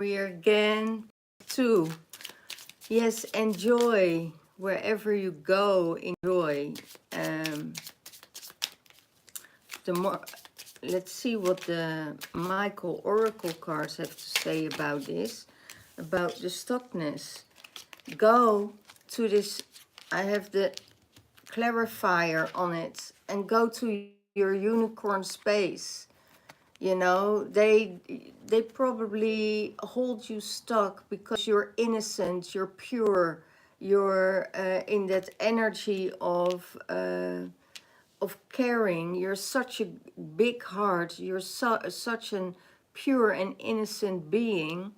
we are again. 2. Yes, enjoy wherever you go. Enjoy. The more, let's see what the Michael Oracle cards have to say about this, about the stuckness. Go to this. I have the clarifier on it, and go to your unicorn space. You know, they probably hold you stuck because you're innocent, you're pure, you're in that energy of caring. You're such a big heart. You're such an pure and innocent being,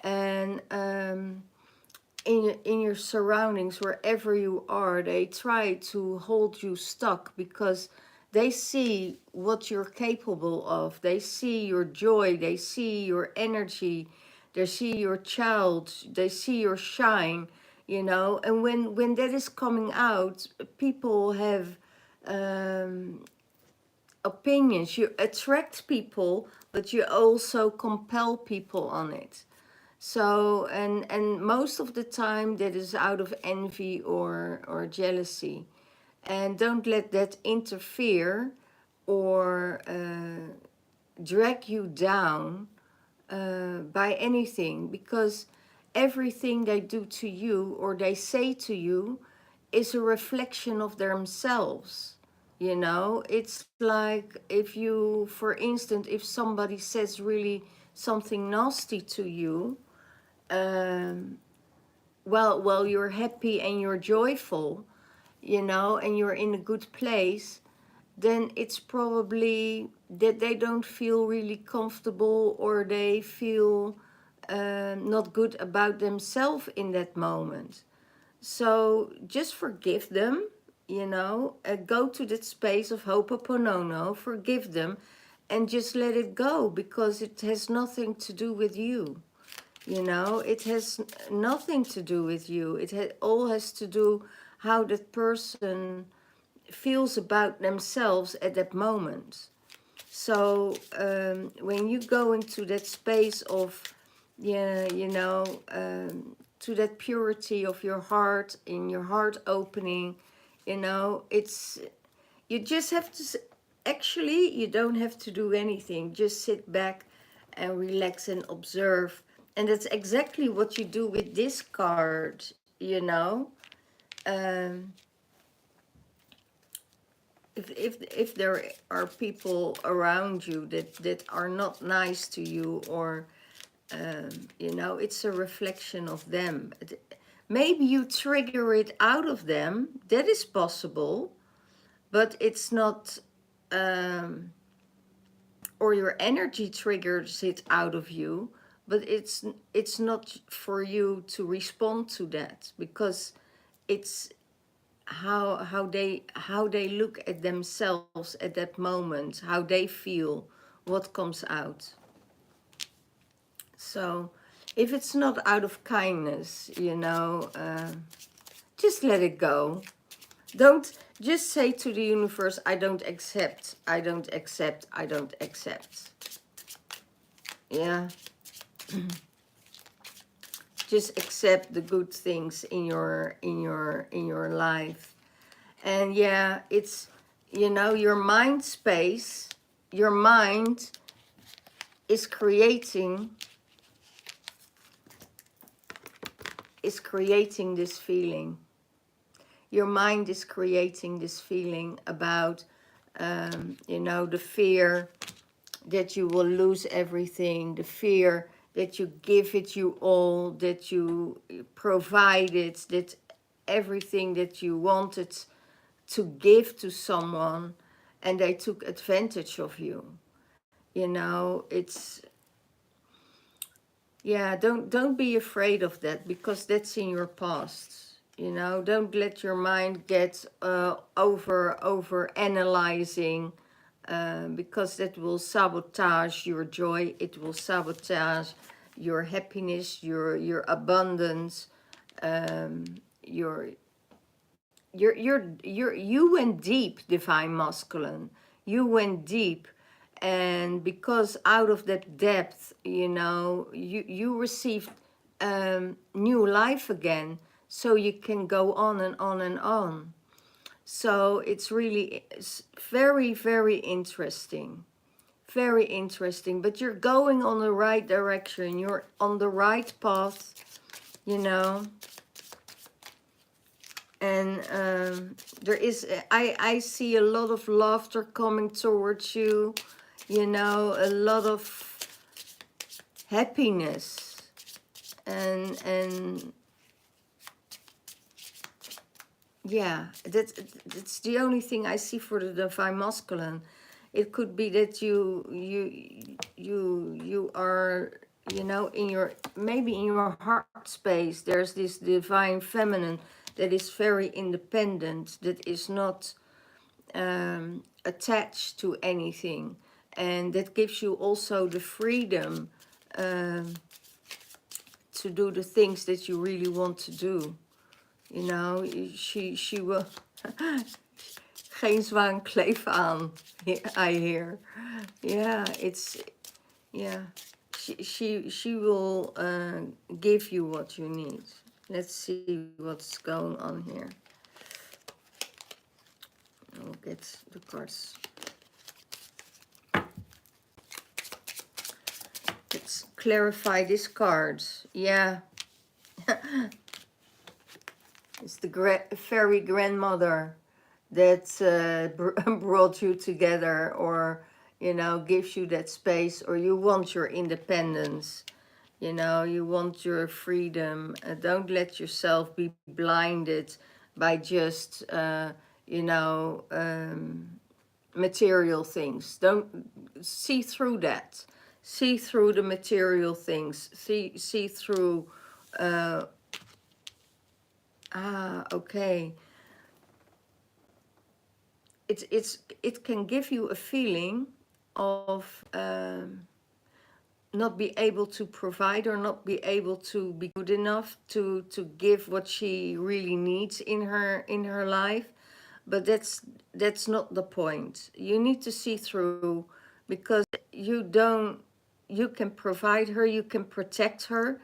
and in your surroundings, wherever you are, they try to hold you stuck because they see what you're capable of. They see your joy. They see your energy. They see your child. They see your shine. You know, and when that is coming out, people have opinions. You attract people, but you also compel people on it. So, and most of the time that is out of envy or jealousy. And don't let that interfere or drag you down by anything, because everything they do to you or they say to you is a reflection of themselves. You know, it's like if you, for instance, if somebody says really something nasty to you, well, you're happy and you're joyful, you know, and you're in a good place, then it's probably that they don't feel really comfortable, or they feel not good about themselves in that moment. So just forgive them, you know, go to that space of ho'oponopono, forgive them, and just let it go, because it has nothing to do with you. You know, it has nothing to do with you. All has to do how that person feels about themselves at that moment. So when you go into that space of, yeah, you know, to that purity of your heart, in your heart opening, you know, it's, you just have to, actually, you don't have to do anything. Just sit back and relax and observe. And that's exactly what you do with this card, you know. Um, if there are people around you that are not nice to you, or you know, it's a reflection of them. Maybe you trigger it out of them, that is possible, but it's not, or your energy triggers it out of you, but it's not for you to respond to that, because it's how they look at themselves at that moment, how they feel, what comes out. So if it's not out of kindness, you know, just let it go. Don't just say to the universe, I don't accept, I don't accept, I don't accept. Yeah. Just accept the good things in your life. And yeah, it's, you know, your mind space, your mind is creating this feeling. Your mind is creating this feeling about, you know, the fear that you will lose everything, the fear that you give it you all, that you provide it, that everything that you wanted to give to someone, and they took advantage of you. You know, it's, yeah, don't be afraid of that, because that's in your past. You know, don't let your mind get over analyzing, because that will sabotage your joy. It will sabotage your happiness, your abundance, your you went deep, divine masculine. You went deep, And because out of that depth, you know, you received new life again, so you can go on and on and on. So it's really very, very interesting. Very interesting. But you're going on the right direction. You're on the right path, you know. And there is, I see a lot of laughter coming towards you, you know, a lot of happiness. And yeah, that's the only thing I see for the divine masculine. It could be that you are, you know, in your, maybe in your heart space, there's this divine feminine that is very independent, that is not attached to anything, and that gives you also the freedom to do the things that you really want to do. You know, she will geen zwaan kleef aan, I hear. Yeah, it's, yeah, she will give you what you need. Let's see what's going on here. I'll get the cards. Let's clarify this card. Yeah. It's the fairy grandmother that brought you together, or, you know, gives you that space, or you want your independence, you know, you want your freedom. Don't let yourself be blinded by just, you know, material things. Don't see through that. See through the material things. See through, okay. It can give you a feeling of not be able to provide, or not be able to be good enough to give what she really needs in her life. But that's not the point. You need to see through, because you can provide her, you can protect her,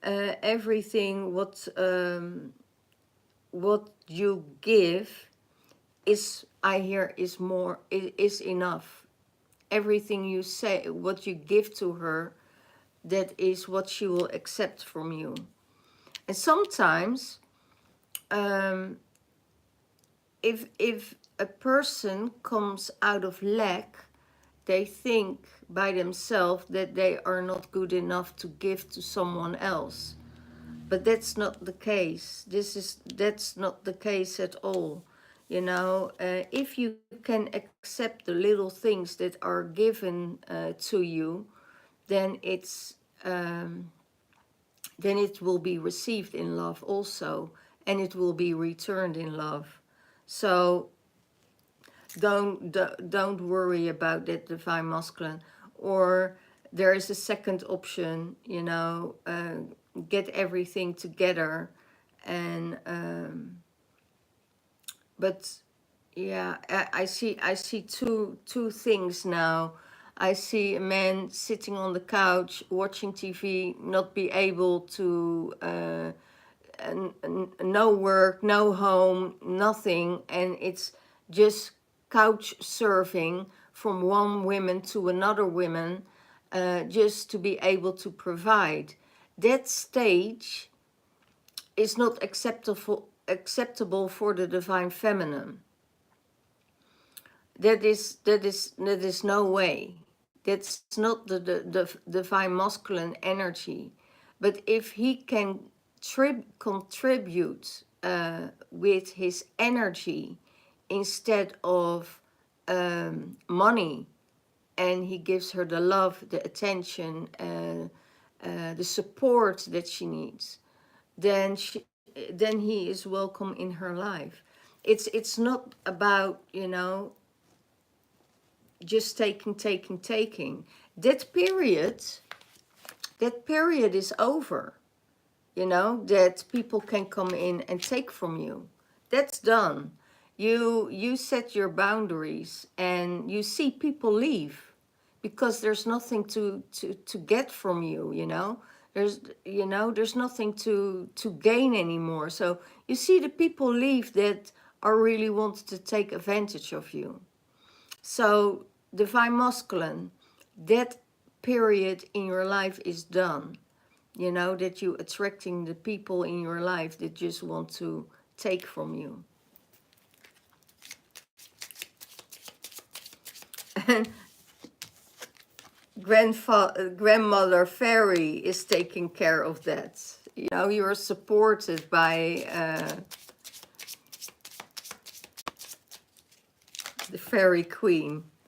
everything what you give is, I hear, is more, is enough. Everything you say, what you give to her, that is what she will accept from you. And sometimes, if a person comes out of lack, they think by themselves that they are not good enough to give to someone else. But that's not the case. That's not the case at all. You know, if you can accept the little things that are given to you, then then it will be received in love also, and it will be returned in love. So don't worry about that divine masculine. Or there is a second option, you know, get everything together. And but yeah, I see two things now. I see a man sitting on the couch watching TV, not be able to no work, no home, nothing, and it's just couch surfing from one woman to another woman, just to be able to provide. That stage is not acceptable for the divine feminine. That is no way. That's not the divine masculine energy. But if he can contribute with his energy instead of money, and he gives her the love, the attention, the support that she needs, then then he is welcome in her life. It's not about, you know, just taking. That period is over. You know, that people can come in and take from you. That's done. You set your boundaries, and you see people leave. because there's nothing to get from you, you know. There's nothing to gain anymore. So you see the people leave that are really wanting to take advantage of you. So divine masculine, that period in your life is done. You know, that you attracting the people in your life that just want to take from you. And grandmother fairy is taking care of that. You know, you're supported by the fairy queen.